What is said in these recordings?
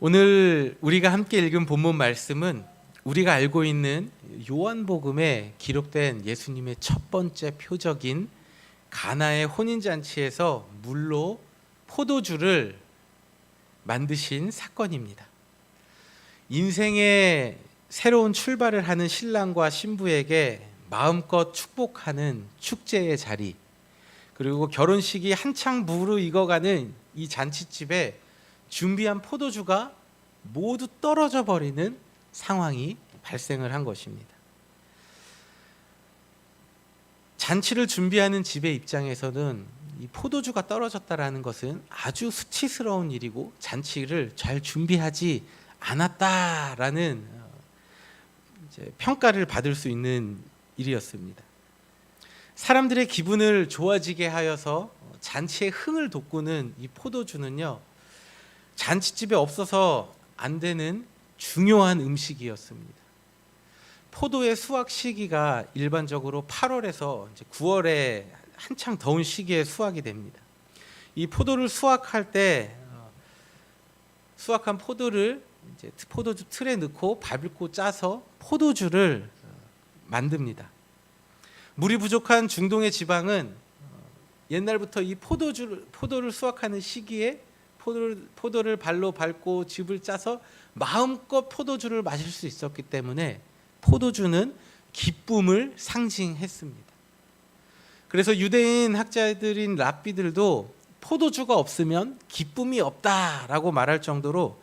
오늘 우리가 함께 읽은 본문 말씀은 우리가 알고 있는 요한복음에 기록된 예수님의 첫 번째 표적인 가나의 혼인잔치에서 물로 포도주를 만드신 사건입니다. 인생의 새로운 출발을 하는 신랑과 신부에게 마음껏 축복하는 축제의 자리, 그리고 결혼식이 한창 무르익어가는 이 잔치집에 준비한 포도주가 모두 떨어져 버리는 상황이 발생을 한 것입니다. 잔치를 준비하는 집의 입장에서는 이 포도주가 떨어졌다라는 것은 아주 수치스러운 일이고 잔치를 잘 준비하지 않았다라는 평가를 받을 수 있는 일이었습니다. 사람들의 기분을 좋아지게 하여서 잔치의 흥을 돋구는 이 포도주는요, 잔치집에 없어서 안 되는 중요한 음식이었습니다. 포도의 수확 시기가 일반적으로 8월에서 9월에 한창 더운 시기에 수확이 됩니다. 이 포도를 수확할 때 수확한 포도를 이제 포도주 틀에 넣고 밟고 짜서 포도주를 만듭니다. 물이 부족한 중동의 지방은 옛날부터 이 포도를 수확하는 시기에 포도를 발로 밟고 즙을 짜서 마음껏 포도주를 마실 수 있었기 때문에 포도주는 기쁨을 상징했습니다. 그래서 유대인 학자들인 랍비들도 포도주가 없으면 기쁨이 없다라고 말할 정도로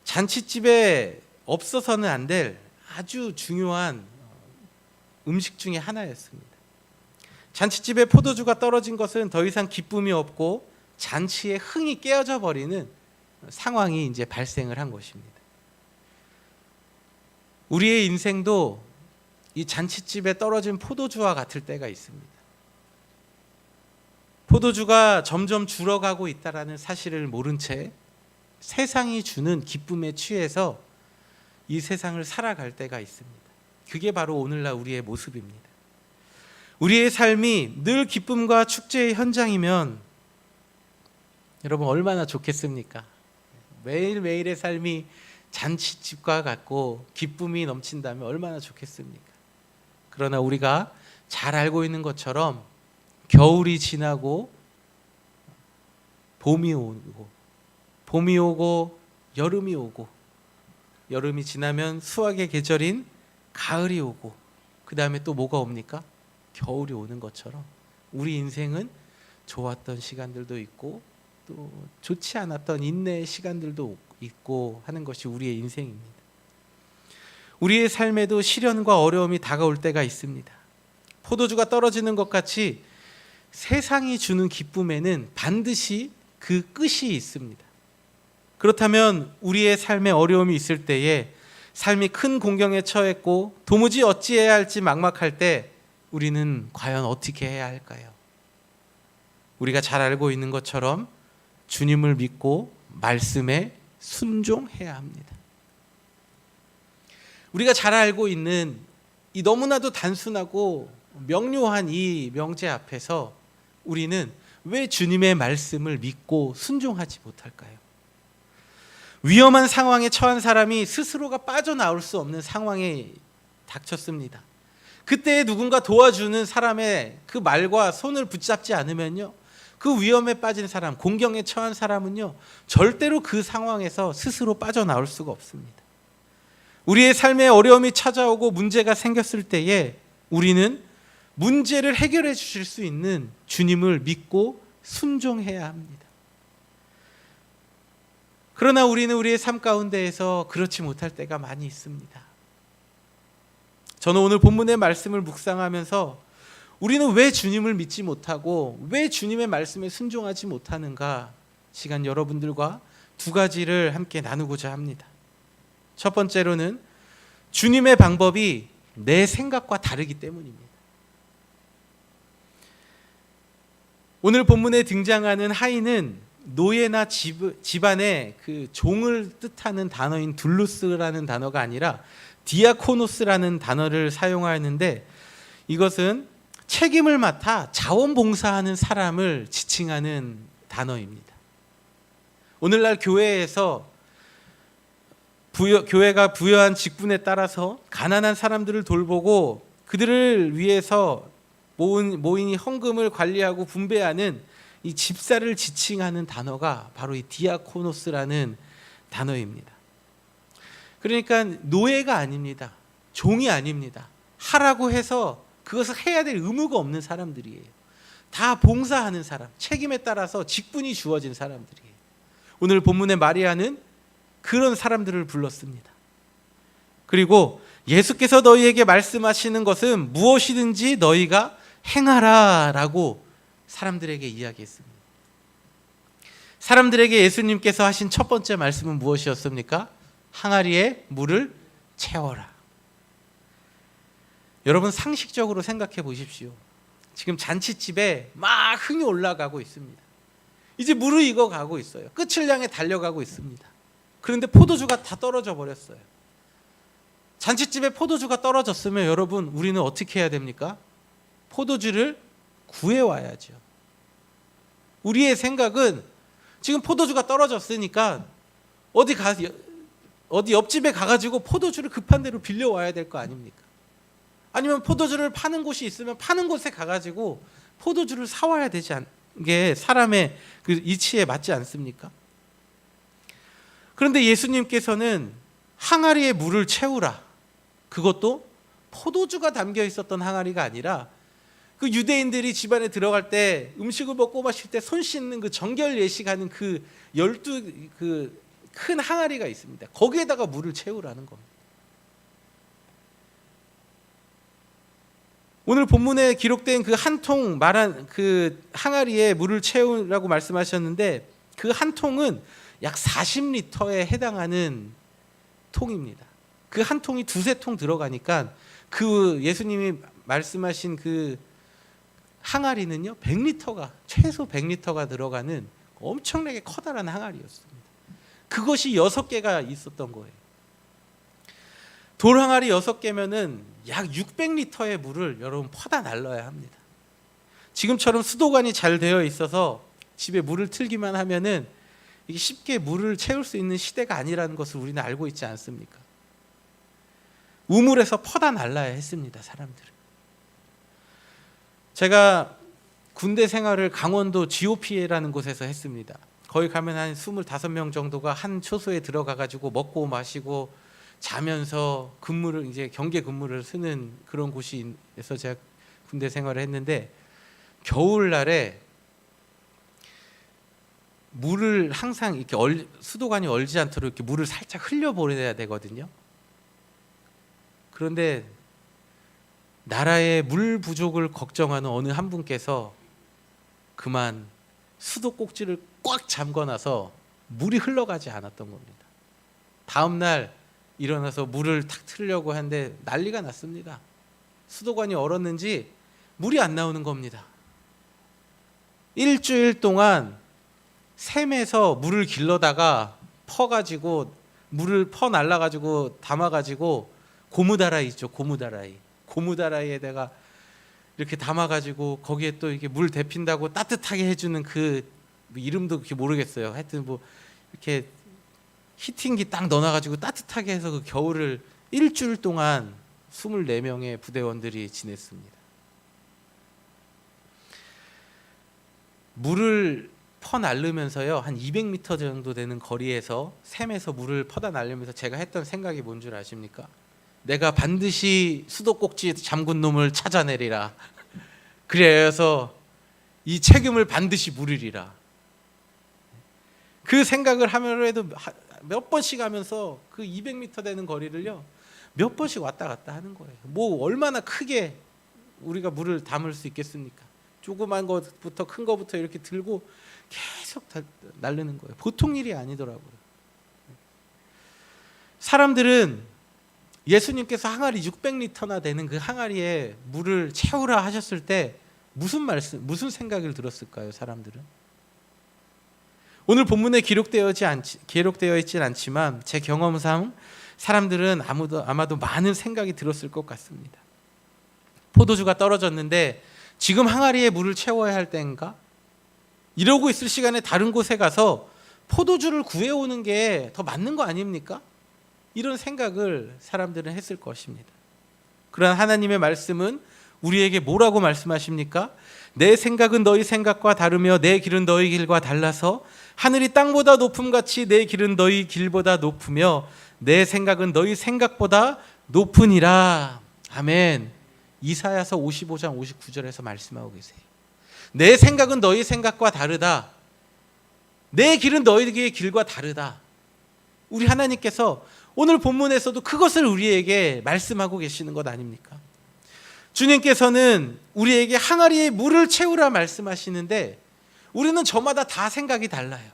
잔치집에 없어서는 안 될 아주 중요한 음식 중에 하나였습니다. 잔치집에 포도주가 떨어진 것은 더 이상 기쁨이 없고 잔치의 흥이 깨어져 버리는 상황이 이제 발생을 한 것입니다. 우리의 인생도 이 잔치집에 떨어진 포도주와 같을 때가 있습니다. 포도주가 점점 줄어가고 있다라는 사실을 모른 채 세상이 주는 기쁨에 취해서 이 세상을 살아갈 때가 있습니다. 그게 바로 오늘날 우리의 모습입니다. 우리의 삶이 늘 기쁨과 축제의 현장이면 여러분 얼마나 좋겠습니까? 매일매일의 삶이 잔치집과 같고 기쁨이 넘친다면 얼마나 좋겠습니까? 그러나 우리가 잘 알고 있는 것처럼 겨울이 지나고 봄이 오고 여름이 오고 여름이 지나면 수확의 계절인 가을이 오고 그 다음에 또 뭐가 옵니까? 겨울이 오는 것처럼 우리 인생은 좋았던 시간들도 있고 또 좋지 않았던 인내의 시간들도 있고 하는 것이 우리의 인생입니다. 우리의 삶에도 시련과 어려움이 다가올 때가 있습니다. 포도주가 떨어지는 것 같이 세상이 주는 기쁨에는 반드시 그 끝이 있습니다. 그렇다면 우리의 삶에 어려움이 있을 때에 삶이 큰 공경에 처했고 도무지 어찌해야 할지 막막할 때 우리는 과연 어떻게 해야 할까요? 우리가 잘 알고 있는 것처럼 주님을 믿고 말씀에 순종해야 합니다. 우리가 잘 알고 있는 이 너무나도 단순하고 명료한 이 명제 앞에서 우리는 왜 주님의 말씀을 믿고 순종하지 못할까요? 위험한 상황에 처한 사람이 스스로가 빠져나올 수 없는 상황에 닥쳤습니다. 그때 누군가 도와주는 사람의 그 말과 손을 붙잡지 않으면요, 그 위험에 빠진 사람, 공경에 처한 사람은요, 절대로 그 상황에서 스스로 빠져나올 수가 없습니다. 우리의 삶에 어려움이 찾아오고 문제가 생겼을 때에 우리는 문제를 해결해 주실 수 있는 주님을 믿고 순종해야 합니다. 그러나 우리는 우리의 삶 가운데에서 그렇지 못할 때가 많이 있습니다. 저는 오늘 본문의 말씀을 묵상하면서 우리는 왜 주님을 믿지 못하고 왜 주님의 말씀에 순종하지 못하는가, 시간 여러분들과 두 가지를 함께 나누고자 합니다. 첫 번째로는 주님의 방법이 내 생각과 다르기 때문입니다. 오늘 본문에 등장하는 하인은 노예나 집안의 그 종을 뜻하는 단어인 둘루스라는 단어가 아니라 디아코노스라는 단어를 사용하였는데, 이것은 책임을 맡아 자원봉사하는 사람을 지칭하는 단어입니다. 오늘날 교회에서 교회가 부여한 직분에 따라서 가난한 사람들을 돌보고 그들을 위해서 모인이 헌금을 관리하고 분배하는 이 집사를 지칭하는 단어가 바로 이 디아코노스라는 단어입니다. 그러니까 노예가 아닙니다. 종이 아닙니다. 하라고 해서 그것을 해야 될 의무가 없는 사람들이에요. 다 봉사하는 사람, 책임에 따라서 직분이 주어진 사람들이에요. 오늘 본문의 마리아는 그런 사람들을 불렀습니다. 그리고 예수께서 너희에게 말씀하시는 것은 무엇이든지 너희가 행하라 라고 사람들에게 이야기했습니다. 사람들에게 예수님께서 하신 첫 번째 말씀은 무엇이었습니까? 항아리에 물을 채워라. 여러분 상식적으로 생각해 보십시오. 지금 잔치집에 막 흥이 올라가고 있습니다. 이제 무르익어 가고 있어요. 끝을 향해 달려가고 있습니다. 그런데 포도주가 다 떨어져 버렸어요. 잔치집에 포도주가 떨어졌으면 여러분 우리는 어떻게 해야 됩니까? 포도주를 구해와야죠. 우리의 생각은 지금 포도주가 떨어졌으니까 어디 옆집에 가가지고 포도주를 급한 대로 빌려와야 될 거 아닙니까? 아니면 포도주를 파는 곳이 있으면 파는 곳에 가가지고 포도주를 사와야 되지 않는 게 사람의 그 이치에 맞지 않습니까? 그런데 예수님께서는 항아리에 물을 채우라. 그것도 포도주가 담겨 있었던 항아리가 아니라 그 유대인들이 집안에 들어갈 때 음식을 먹고 마실 때 손 씻는 그 정결 예식하는 그 12 큰 항아리가 있습니다. 거기에다가 물을 채우라는 겁니다. 오늘 본문에 기록된 그 한 통 말한 그 항아리에 물을 채우라고 말씀하셨는데 그 한 통은 약 40리터에 해당하는 통입니다. 그 한 통이 두세 통 들어가니까 그 예수님이 말씀하신 그 항아리는요 100리터가 최소 100리터가 들어가는 엄청나게 커다란 항아리였습니다. 그것이 6개가 있었던 거예요. 돌 항아리 6개면은 약 600리터의 물을 여러분 퍼다 날라야 합니다. 지금처럼 수도관이 잘 되어 있어서 집에 물을 틀기만 하면은 이게 쉽게 물을 채울 수 있는 시대가 아니라는 것을 우리는 알고 있지 않습니까? 우물에서 퍼다 날라야 했습니다, 사람들은. 제가 군대 생활을 강원도 GOP라는 곳에서 했습니다. 거기 가면 한 25명 정도가 한 초소에 들어가 가지고 먹고 마시고 자면서 근무를 이제 경계 근무를 쓰는 그런 곳에서 제가 군대 생활을 했는데 겨울날에 물을 항상 이렇게 수도관이 얼지 않도록 이렇게 물을 살짝 흘려 보내야 되거든요. 그런데 나라의 물 부족을 걱정하는 어느 한 분께서 그만 수도 꼭지를 꽉 잠궈놔서 물이 흘러가지 않았던 겁니다. 다음 날 일어나서 물을 탁 틀려고 하는데 난리가 났습니다. 수도관이 얼었는지 물이 안 나오는 겁니다. 일주일 동안 샘에서 물을 길러다가 퍼가지고 물을 퍼 날라가지고 담아가지고 고무다라이 있죠. 고무다라이에다가 이렇게 담아가지고 거기에 또 이렇게 물 데핀다고 따뜻하게 해주는 그 이름도 그렇게 모르겠어요. 하여튼 뭐 이렇게 히팅기 딱 넣어놔가지고 따뜻하게 해서 그 겨울을 일주일 동안 24명의 부대원들이 지냈습니다. 물을 퍼 날르면서요 한 200m 정도 되는 거리에서 샘에서 물을 퍼다 날리면서 제가 했던 생각이 뭔 줄 아십니까? 내가 반드시 수도꼭지 잠근 놈을 찾아내리라. 그래서 이 책임을 반드시 물으리라. 그 생각을 하면서도 몇 번씩 하면서 그 200m 되는 거리를요 몇 번씩 왔다 갔다 하는 거예요. 뭐 얼마나 크게 우리가 물을 담을 수 있겠습니까? 조그만 것부터 큰 것부터 이렇게 들고 계속 날르는 거예요. 보통 일이 아니더라고요. 사람들은 예수님께서 항아리 600리터나 되는 그 항아리에 물을 채우라 하셨을 때 무슨 생각을 들었을까요? 사람들은 오늘 본문에 기록되어 있지는 않지만 제 경험상 사람들은 아마도 많은 생각이 들었을 것 같습니다. 포도주가 떨어졌는데 지금 항아리에 물을 채워야 할 때인가? 이러고 있을 시간에 다른 곳에 가서 포도주를 구해오는 게 더 맞는 거 아닙니까? 이런 생각을 사람들은 했을 것입니다. 그러나 하나님의 말씀은 우리에게 뭐라고 말씀하십니까? 내 생각은 너희 생각과 다르며 내 길은 너희 길과 달라서 하늘이 땅보다 높음같이 내 길은 너희 길보다 높으며 내 생각은 너희 생각보다 높으니라. 아멘. 이사야서 55장 59절에서 말씀하고 계세요. 내 생각은 너희 생각과 다르다. 내 길은 너희의 길과 다르다. 우리 하나님께서 오늘 본문에서도 그것을 우리에게 말씀하고 계시는 것 아닙니까? 주님께서는 우리에게 항아리에 물을 채우라 말씀하시는데 우리는 저마다 다 생각이 달라요.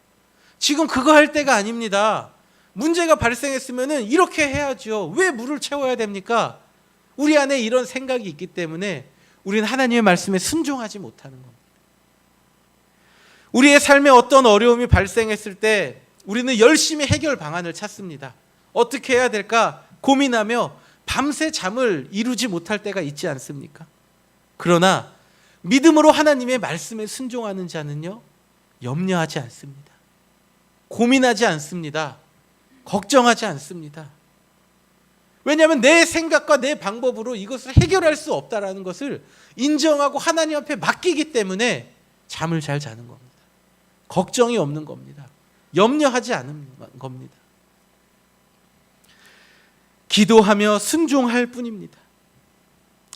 지금 그거 할 때가 아닙니다. 문제가 발생했으면 이렇게 해야죠. 왜 물을 채워야 됩니까? 우리 안에 이런 생각이 있기 때문에 우리는 하나님의 말씀에 순종하지 못하는 겁니다. 우리의 삶에 어떤 어려움이 발생했을 때 우리는 열심히 해결 방안을 찾습니다. 어떻게 해야 될까 고민하며 밤새 잠을 이루지 못할 때가 있지 않습니까? 그러나 믿음으로 하나님의 말씀에 순종하는 자는요, 염려하지 않습니다. 고민하지 않습니다. 걱정하지 않습니다. 왜냐하면 내 생각과 내 방법으로 이것을 해결할 수 없다라는 것을 인정하고 하나님 앞에 맡기기 때문에 잠을 잘 자는 겁니다. 걱정이 없는 겁니다. 염려하지 않는 겁니다. 기도하며 순종할 뿐입니다.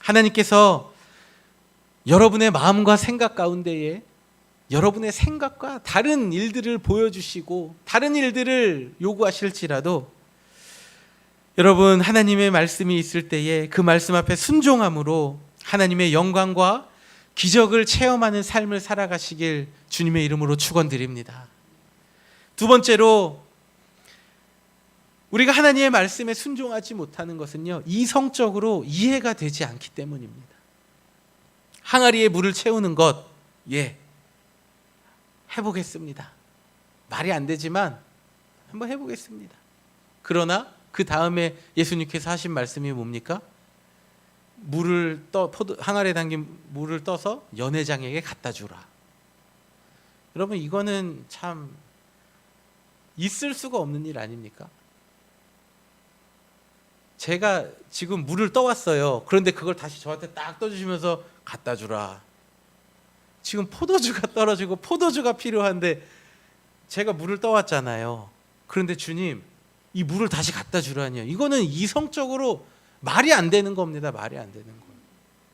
하나님께서 여러분의 마음과 생각 가운데에 여러분의 생각과 다른 일들을 보여주시고 다른 일들을 요구하실지라도 여러분 하나님의 말씀이 있을 때에 그 말씀 앞에 순종함으로 하나님의 영광과 기적을 체험하는 삶을 살아가시길 주님의 이름으로 축원드립니다. 두 번째로 우리가 하나님의 말씀에 순종하지 못하는 것은요, 이성적으로 이해가 되지 않기 때문입니다. 항아리에 물을 채우는 것, 해보겠습니다. 말이 안 되지만 한번 해보겠습니다. 그러나 그 다음에 예수님께서 하신 말씀이 뭡니까? 항아리에 담긴 물을 떠서 연회장에게 갖다 주라. 여러분, 이거는 참 있을 수가 없는 일 아닙니까? 제가 지금 물을 떠왔어요. 그런데 그걸 다시 저한테 딱 떠주시면서 갖다 주라. 지금 포도주가 떨어지고 포도주가 필요한데 제가 물을 떠왔잖아요. 그런데 주님, 이 물을 다시 갖다 주라니요. 이거는 이성적으로 말이 안 되는 겁니다. 말이 안 되는 거예요.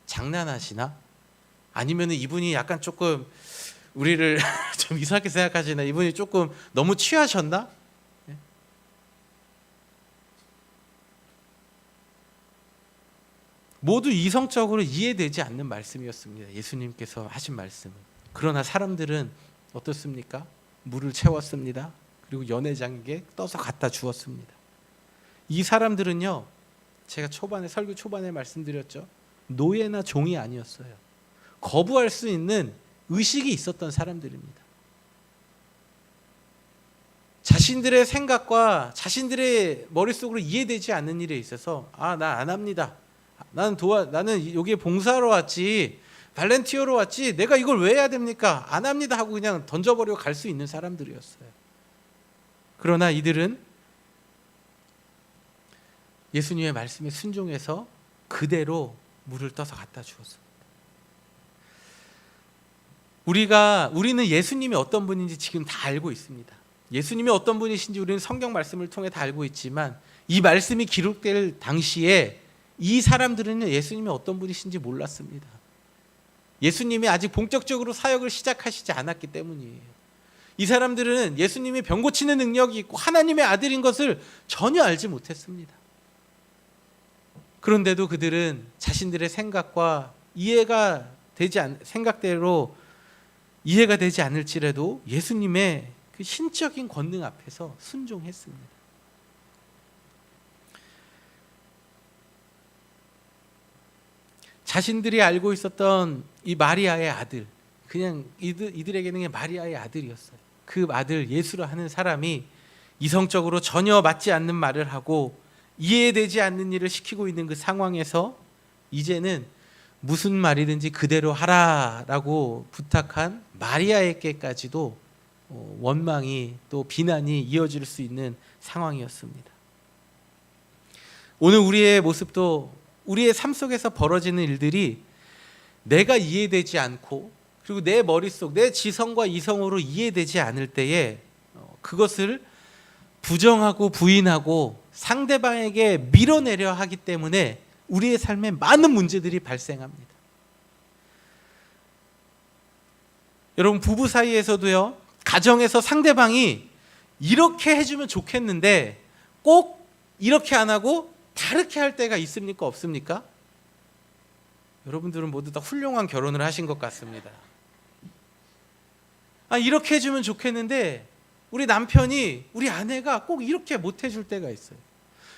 장난하시나? 아니면 이분이 약간 조금 우리를 좀 이상하게 생각하시나? 이분이 조금 너무 취하셨나? 모두 이성적으로 이해되지 않는 말씀이었습니다. 예수님께서 하신 말씀은. 그러나 사람들은 어떻습니까? 물을 채웠습니다. 그리고 연회장에게 떠서 갖다 주었습니다. 이 사람들은요, 제가 설교 초반에 말씀드렸죠. 노예나 종이 아니었어요. 거부할 수 있는 의식이 있었던 사람들입니다. 자신들의 생각과 자신들의 머릿속으로 이해되지 않는 일에 있어서 나 안 합니다. 나는 여기에 봉사하러 왔지, 발렌티어로 왔지, 내가 이걸 왜 해야 됩니까? 안 합니다 하고 그냥 던져버리고 갈 수 있는 사람들이었어요. 그러나 이들은 예수님의 말씀에 순종해서 그대로 물을 떠서 갖다 주었습니다. 우리는 예수님이 어떤 분인지 지금 다 알고 있습니다. 예수님이 어떤 분이신지 우리는 성경 말씀을 통해 다 알고 있지만 이 말씀이 기록될 당시에 이 사람들은 예수님이 어떤 분이신지 몰랐습니다. 예수님이 아직 본격적으로 사역을 시작하시지 않았기 때문이에요. 이 사람들은 예수님이 병 고치는 능력이 있고 하나님의 아들인 것을 전혀 알지 못했습니다. 그런데도 그들은 자신들의 생각과 생각대로 이해가 되지 않을지라도 예수님의 그 신적인 권능 앞에서 순종했습니다. 자신들이 알고 있었던 이 마리아의 아들, 그냥 이들에게는 마리아의 아들이었어요. 그 아들 예수라 하는 사람이 이성적으로 전혀 맞지 않는 말을 하고 이해되지 않는 일을 시키고 있는 그 상황에서 이제는 무슨 말이든지 그대로 하라라고 부탁한 마리아에게까지도 원망이 또 비난이 이어질 수 있는 상황이었습니다. 오늘 우리의 모습도 우리의 삶 속에서 벌어지는 일들이 내가 이해되지 않고 그리고 내 머릿속, 내 지성과 이성으로 이해되지 않을 때에 그것을 부정하고 부인하고 상대방에게 밀어내려 하기 때문에 우리의 삶에 많은 문제들이 발생합니다. 여러분, 부부 사이에서도요, 가정에서 상대방이 이렇게 해주면 좋겠는데 꼭 이렇게 안 하고 다르게 할 때가 있습니까? 없습니까? 여러분들은 모두 다 훌륭한 결혼을 하신 것 같습니다. 이렇게 해주면 좋겠는데 우리 남편이, 우리 아내가 꼭 이렇게 못 해줄 때가 있어요.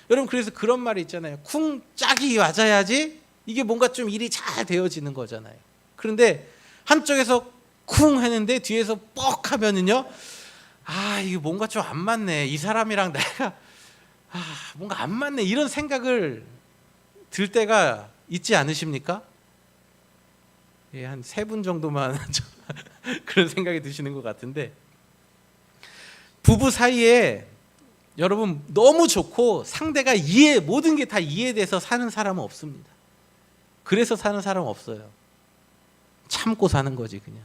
여러분, 그래서 그런 말이 있잖아요. 쿵 짝이 맞아야지 이게 뭔가 좀 일이 잘 되어지는 거잖아요. 그런데 한쪽에서 쿵 했는데 뒤에서 뻑 하면은요, 이게 뭔가 좀 안 맞네, 이 사람이랑 내가 뭔가 안 맞네, 이런 생각을 들 때가 있지 않으십니까? 예, 한 3분 정도만 그런 생각이 드시는 것 같은데, 부부 사이에 여러분 너무 좋고 상대가 모든 게 다 이해돼서 사는 사람은 없습니다. 그래서 사는 사람은 없어요. 참고 사는 거지 그냥.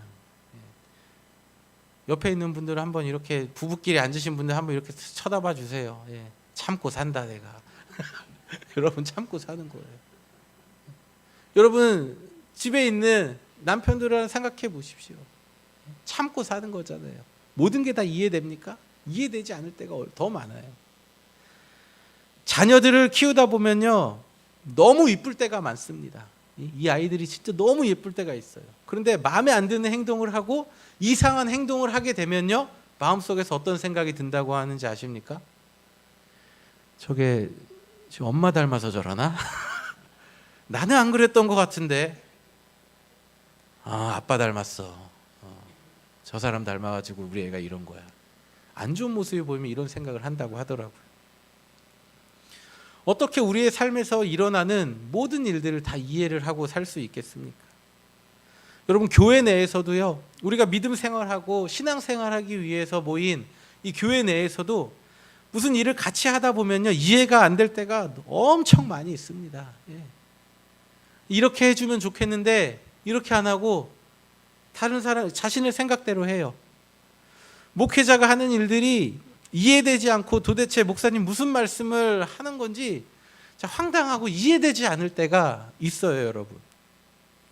옆에 있는 분들 한번 이렇게, 부부끼리 앉으신 분들 한번 이렇게 쳐다봐 주세요. 참고 산다 내가. 여러분, 참고 사는 거예요. 여러분, 집에 있는 남편들을 생각해 보십시오. 참고 사는 거잖아요. 모든 게 다 이해됩니까? 이해되지 않을 때가 더 많아요. 자녀들을 키우다 보면요, 너무 이쁠 때가 많습니다. 이 아이들이 진짜 너무 예쁠 때가 있어요. 그런데 마음에 안 드는 행동을 하고 이상한 행동을 하게 되면요, 마음속에서 어떤 생각이 든다고 하는지 아십니까? 저게 지금 엄마 닮아서 저러나? 나는 안 그랬던 것 같은데. 아빠 닮았어. 저 사람 닮아가지고 우리 애가 이런 거야. 안 좋은 모습이 보이면 이런 생각을 한다고 하더라고요. 어떻게 우리의 삶에서 일어나는 모든 일들을 다 이해를 하고 살 수 있겠습니까? 여러분, 교회 내에서도요, 우리가 믿음 생활하고 신앙 생활하기 위해서 모인 이 교회 내에서도 무슨 일을 같이 하다 보면요, 이해가 안 될 때가 엄청 많이 있습니다. 이렇게 해주면 좋겠는데 이렇게 안 하고 다른 사람 자신의 생각대로 해요. 목회자가 하는 일들이 이해되지 않고 도대체 목사님 무슨 말씀을 하는 건지 황당하고 이해되지 않을 때가 있어요, 여러분.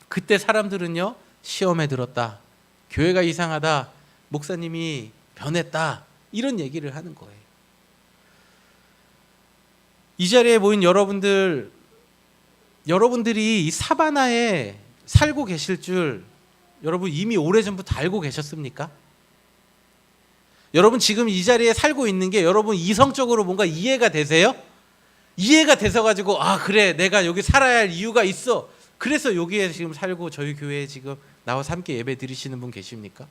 그때 사람들은요, 시험에 들었다, 교회가 이상하다, 목사님이 변했다, 이런 얘기를 하는 거예요. 이 자리에 모인 여러분들이 이 사바나에 살고 계실 줄 여러분 이미 오래전부터 알고 계셨습니까? 여러분, 지금 이 자리에 살고 있는 게 여러분 이성적으로 뭔가 이해가 되세요? 이해가 돼서 가지고 그래, 내가 여기 살아야 할 이유가 있어, 그래서 여기에 지금 살고 저희 교회에 지금 나와서 함께 예배 드리시는 분 계십니까?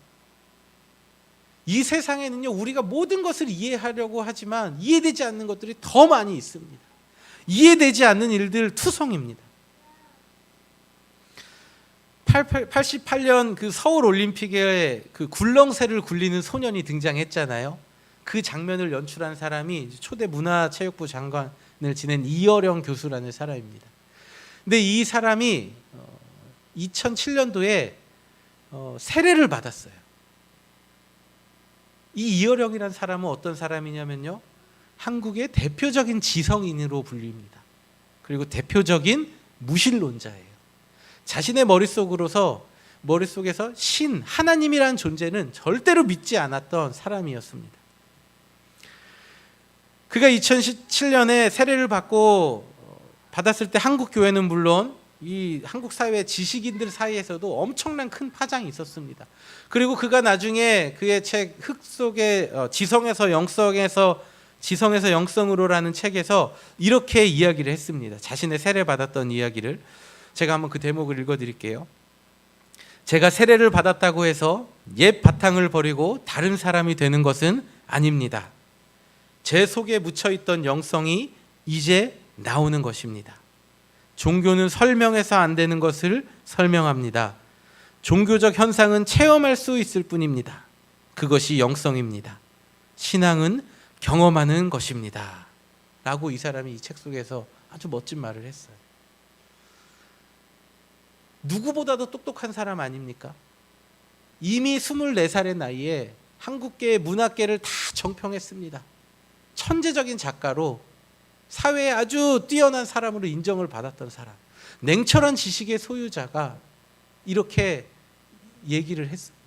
이 세상에는요, 우리가 모든 것을 이해하려고 하지만 이해되지 않는 것들이 더 많이 있습니다. 이해되지 않는 일들 투성입니다. 88년 그 서울 올림픽에 그 굴렁쇠를 굴리는 소년이 등장했잖아요. 그 장면을 연출한 사람이 초대 문화체육부 장관을 지낸 이어령 교수라는 사람입니다. 근데 이 사람이 2007년도에 세례를 받았어요. 이 이어령이라는 사람은 어떤 사람이냐면요, 한국의 대표적인 지성인으로 불립니다. 그리고 대표적인 무신론자예요. 자신의 머릿속에서 신, 하나님이라는 존재는 절대로 믿지 않았던 사람이었습니다. 그가 2017년에 세례를 받았을 때 한국 교회는 물론 이 한국 사회 지식인들 사이에서도 엄청난 큰 파장이 있었습니다. 그리고 그가 나중에 그의 책 흙 속의 지성에서 영성으로라는 책에서 이렇게 이야기를 했습니다. 자신의 세례 받았던 이야기를 제가 한번 그 대목을 읽어드릴게요. 제가 세례를 받았다고 해서 옛 바탕을 버리고 다른 사람이 되는 것은 아닙니다. 제 속에 묻혀있던 영성이 이제 나오는 것입니다. 종교는 설명해서 안 되는 것을 설명합니다. 종교적 현상은 체험할 수 있을 뿐입니다. 그것이 영성입니다. 신앙은 경험하는 것입니다. 라고 이 사람이 이 책 속에서 아주 멋진 말을 했어요. 누구보다도 똑똑한 사람 아닙니까? 이미 24살의 나이에 한국계 문학계를 다 정평했습니다. 천재적인 작가로 사회에 아주 뛰어난 사람으로 인정을 받았던 사람, 냉철한 지식의 소유자가 이렇게 얘기를 했습니다.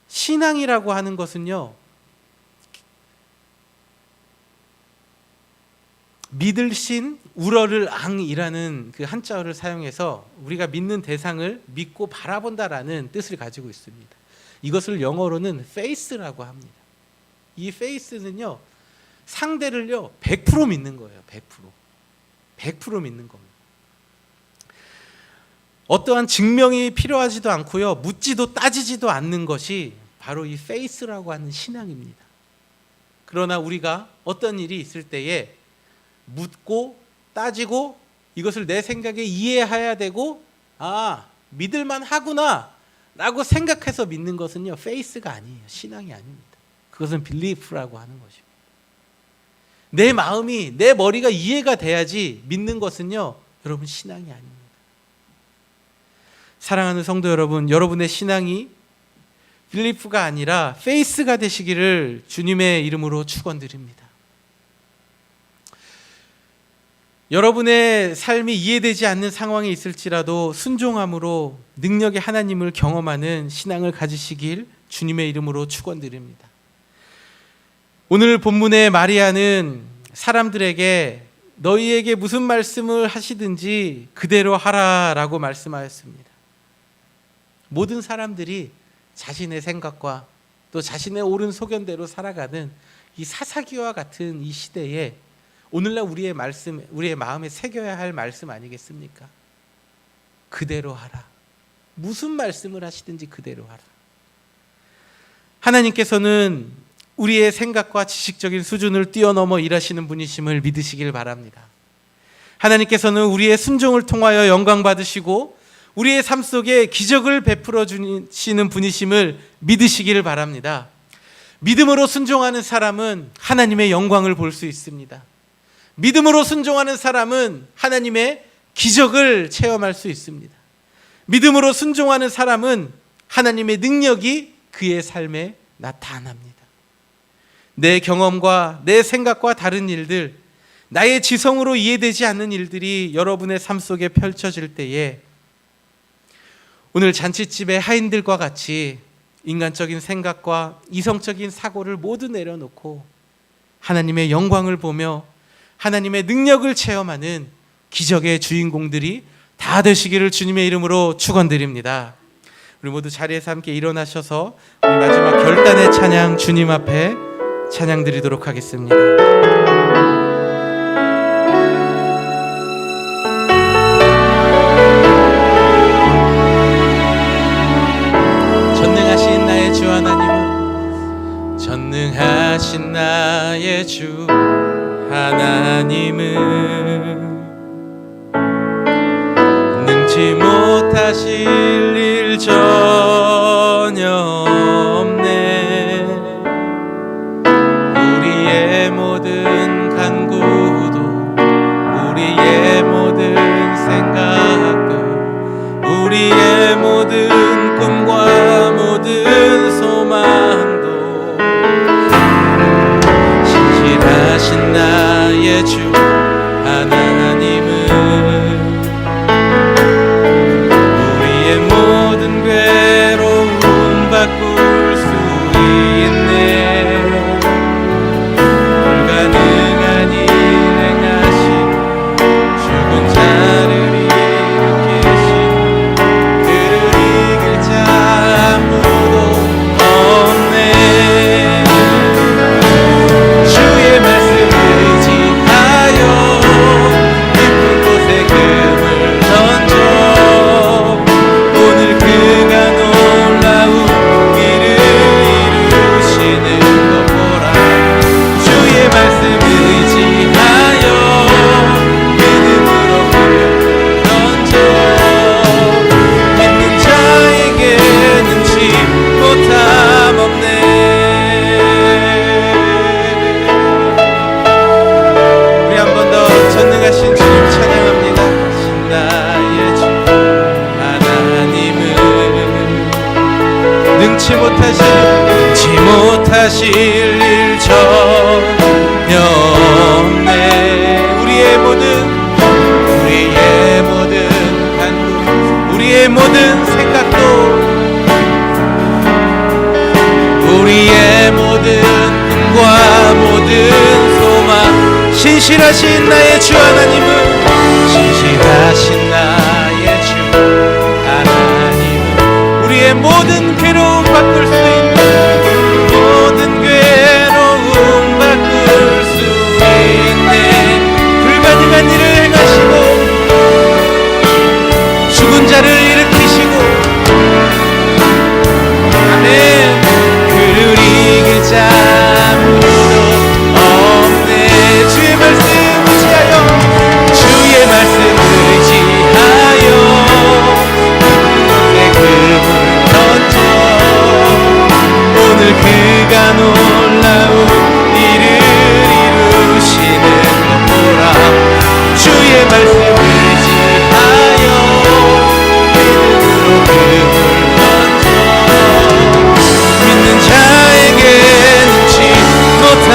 신앙이라고 하는 것은요, 믿을 신, 우러를 앙이라는 그 한자어를 사용해서 우리가 믿는 대상을 믿고 바라본다라는 뜻을 가지고 있습니다. 이것을 영어로는 faith라고 합니다. 이 faith는요, 상대를요 100% 믿는 거예요. 100% 믿는 겁니다. 어떠한 증명이 필요하지도 않고요, 묻지도 따지지도 않는 것이 바로 이 faith라고 하는 신앙입니다. 그러나 우리가 어떤 일이 있을 때에 묻고 따지고 이것을 내 생각에 이해해야 되고, 아, 믿을만 하구나 라고 생각해서 믿는 것은요, faith가 아니에요. 신앙이 아닙니다. 그것은 belief라고 하는 것입니다. 내 마음이, 내 머리가 이해가 돼야지 믿는 것은요, 여러분, 신앙이 아닙니다. 사랑하는 성도 여러분, 여러분의 신앙이 belief가 아니라 faith가 되시기를 주님의 이름으로 축원드립니다. 여러분의 삶이 이해되지 않는 상황이 있을지라도 순종함으로 능력의 하나님을 경험하는 신앙을 가지시길 주님의 이름으로 축원드립니다. 오늘 본문의 마리아는 사람들에게 너희에게 무슨 말씀을 하시든지 그대로 하라라고 말씀하였습니다. 모든 사람들이 자신의 생각과 또 자신의 옳은 소견대로 살아가는 이 사사기와 같은 이 시대에 오늘날 우리의 말씀, 우리의 마음에 새겨야 할 말씀 아니겠습니까? 그대로 하라. 무슨 말씀을 하시든지 그대로 하라. 하나님께서는 우리의 생각과 지식적인 수준을 뛰어넘어 일하시는 분이심을 믿으시길 바랍니다. 하나님께서는 우리의 순종을 통하여 영광 받으시고 우리의 삶 속에 기적을 베풀어 주시는 분이심을 믿으시기를 바랍니다. 믿음으로 순종하는 사람은 하나님의 영광을 볼 수 있습니다. 믿음으로 순종하는 사람은 하나님의 기적을 체험할 수 있습니다. 믿음으로 순종하는 사람은 하나님의 능력이 그의 삶에 나타납니다. 내 경험과 내 생각과 다른 일들, 나의 지성으로 이해되지 않는 일들이 여러분의 삶 속에 펼쳐질 때에 오늘 잔치집의 하인들과 같이 인간적인 생각과 이성적인 사고를 모두 내려놓고 하나님의 영광을 보며 하나님의 능력을 체험하는 기적의 주인공들이 다 되시기를 주님의 이름으로 축원드립니다. 우리 모두 자리에서 함께 일어나셔서 우리 마지막 결단의 찬양 주님 앞에 찬양 드리도록 하겠습니다. 전능하신 나의 주 하나님은, 전능하신 나의 주 하나님은 능치 못하실 일 전혀 없네. 우리의 모든 간구도 우리의 모든 생각도 우리의 모든 꿈과 모든 소망도 신실하신 나의 주 하나님은 우리의 모든 괴로움 못하실 일 전혀 없네. 우리의 모든 간구, 우리의 모든 생각도, 우리의 모든 꿈과 모든 소망, 신실하신 나의 주 하나님은, 신실하신 나의 주 하나님은 우리의 모든 괴로움 바꿀 수 있는, 모든 괴로움 바꿀 수 있네. 불가능한 일을 행하시고 죽은 자를 일으키시고, 아멘. 그를 이길 자 아무도 없네. 주의 말씀 의지하여, 주의 말씀 의지하여 내 금을 던져 오늘 그가 놀라운 일을 이루시는 것보라. 주의 말씀 의지하여 믿음으로 금을 던져 믿는 자에게 눈치 못함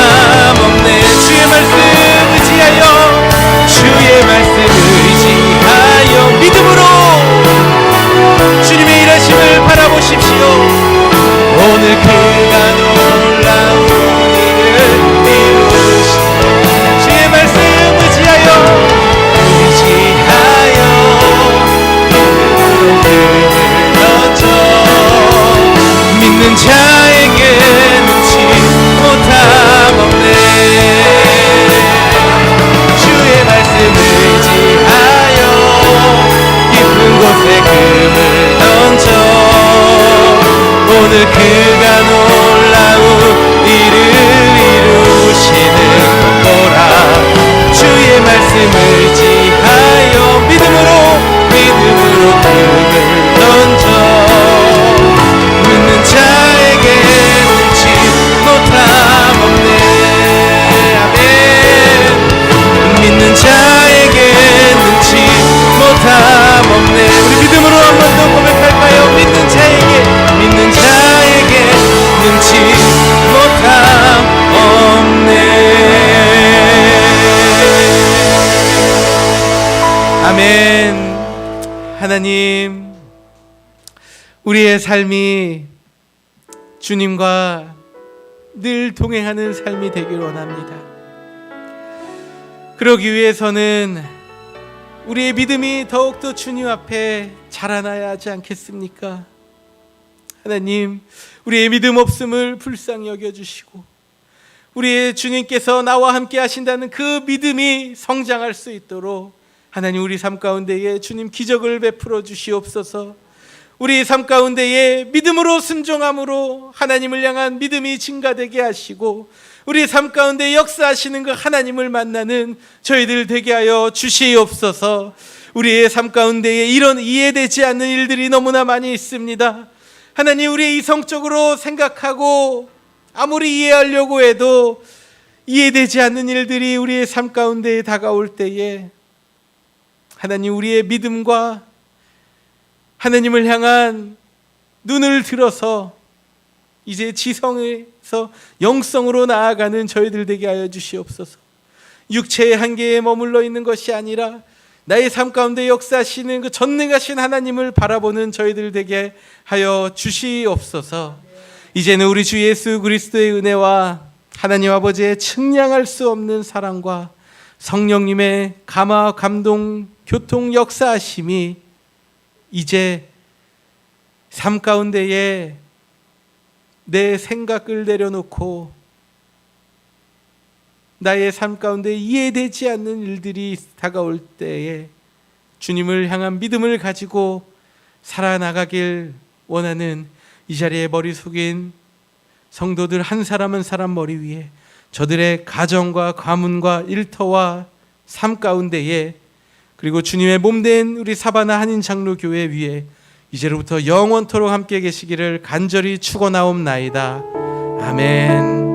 없네. 주의 말씀 의지하여, 주의 말씀 의지하여 믿음으로 주님의 일하심을 바라보십시오. 오늘 그가 놀라운 일을 이루시네. 주의 말씀 의지하여 믿음으로 금을 던져 믿는 자에게 눈치 못함 없네. 주의 말씀 의지하여 깊은 곳에 금을 던져 오늘 그가 놀라운 일을 이루시는 것보라. 주의 말씀 의지하여 믿음으로 금을 던져 믿는 자에게 눈치 못함 없네. 아멘. 믿는 자에게 눈치 못함 없네. 우리 믿음으로 한 번 더 고백할까요? 믿는 자에게 눈치 못함 없네. 아멘. 하나님, 우리의 삶이 주님과 늘 동행하는 삶이 되길 원합니다. 그러기 위해서는 우리의 믿음이 더욱더 주님 앞에 자라나야 하지 않겠습니까? 하나님, 우리의 믿음 없음을 불쌍히 여겨주시고 우리의 주님께서 나와 함께 하신다는 그 믿음이 성장할 수 있도록 하나님, 우리 삶 가운데에 주님 기적을 베풀어 주시옵소서. 우리 삶 가운데에 믿음으로 순종함으로 하나님을 향한 믿음이 증가되게 하시고 우리 삶 가운데 역사하시는 그 하나님을 만나는 저희들 되게 하여 주시옵소서. 우리의 삶 가운데에 이런 이해되지 않는 일들이 너무나 많이 있습니다. 하나님, 우리 이성적으로 생각하고 아무리 이해하려고 해도 이해되지 않는 일들이 우리의 삶 가운데에 다가올 때에 하나님, 우리의 믿음과 하나님을 향한 눈을 들어서 이제 지성에서 영성으로 나아가는 저희들 되게 하여 주시옵소서. 육체의 한계에 머물러 있는 것이 아니라 나의 삶 가운데 역사하시는 그 전능하신 하나님을 바라보는 저희들 되게 하여 주시옵소서. 이제는 우리 주 예수 그리스도의 은혜와 하나님 아버지의 측량할 수 없는 사랑과 성령님의 감화, 감동, 교통 역사하심이 이제 삶 가운데에 내 생각을 내려놓고 나의 삶 가운데 이해되지 않는 일들이 다가올 때에 주님을 향한 믿음을 가지고 살아나가길 원하는 이 자리에 머리 숙인 성도들 한 사람 한 사람 머리 위에 저들의 가정과 가문과 일터와 삶 가운데에 그리고 주님의 몸된 우리 사바나 한인 장로교회 위에 이제로부터 영원토록 함께 계시기를 간절히 축원하옵나이다. 아멘.